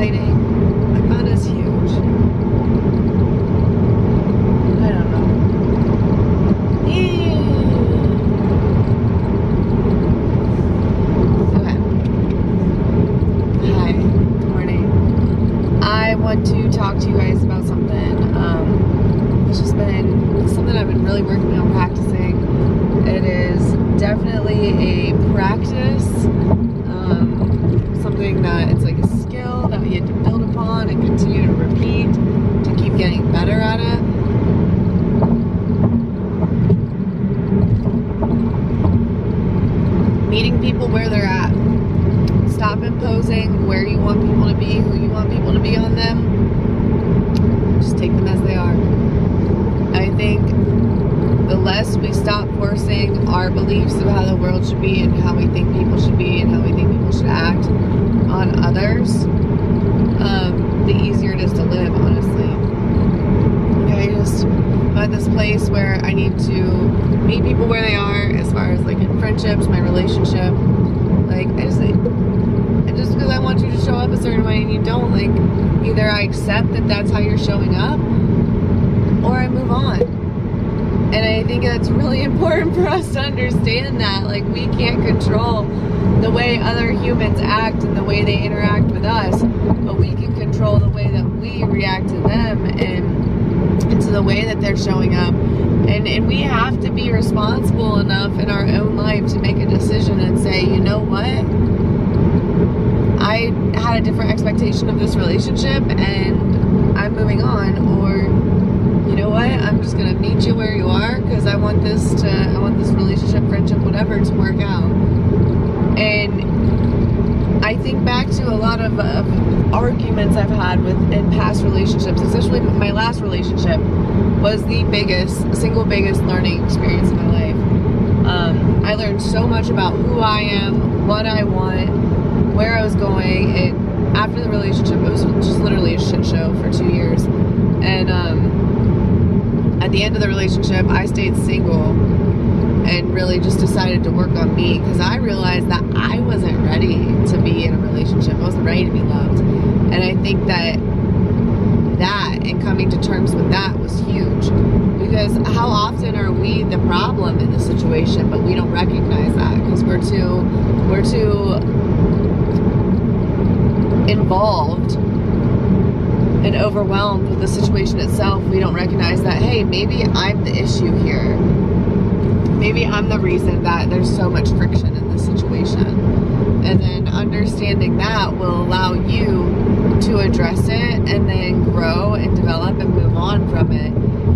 lighting. Like, that is huge. I don't know. Okay. Hi. Good morning. I want to talk to you guys about something. It's just been something I've been really working on practicing. It is definitely a practice. Something that it's like a skill that you have to build upon and continue to repeat to keep getting better at it. Meeting people where they're at. Stop imposing where you want people to be, who you want people to be on them. Just take them as they are. I think the less we stop forcing our beliefs of how the world should be and how we think people should be and how we think people should act on others, the easier it is to live, honestly. Okay, I'm at this place where I need to meet people where they are, as far as like in friendships, my relationship. Like, and just because I want you to show up a certain way and you don't, like, either I accept that that's how you're showing up, or I move on. And I think that's really important for us to understand that, like, we can't control the way other humans act and the way they interact with us, but we can control the way that we react to them and to the way that they're showing up. And we have to be responsible enough in our own life to make a decision and say, you know what? I had a different expectation of this relationship and I'm moving on, or you know what? I'm just gonna meet you where you are because I want this relationship, friendship, whatever, to work out. And I think back to a lot of arguments I've had in past relationships, especially my last relationship was the single biggest learning experience of my life. I learned so much about who I am, what I want, where I was going. After the relationship, it was just literally a shit show for 2 years. And at the end of the relationship, I stayed single and really just decided to work on me because I realized that I wasn't ready to be in a relationship. I wasn't ready to be loved. And I think that and coming to terms with that was huge, because how often are we the problem in the situation, but we don't recognize that because we're too involved and overwhelmed with the situation itself. We don't recognize that, hey, maybe I'm the issue here. Maybe I'm the reason that there's so much friction in this situation. And then understanding that will allow you to address it and then grow and develop and move on from it.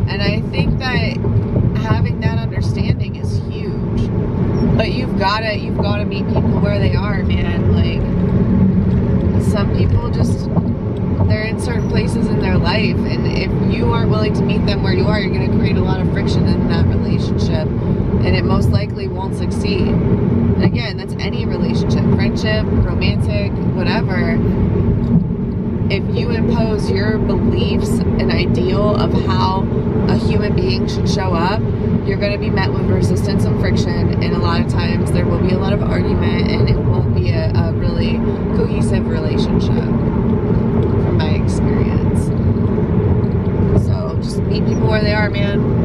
And I think that having that understanding is huge. But you've got to meet people where they are, man. Like, some people they're in certain places in their life, and if you aren't willing to meet them where you are, you're going to create a lot of friction in that relationship, and it most likely won't succeed. And again, that's any relationship, friendship, romantic, whatever. If you impose your beliefs and ideal of how a human being should show up, you're going to be met with resistance and friction, and a lot of times there will be a lot of argument, and it won't be a really cohesive relationship, from my experience. So just meet people where they are, man.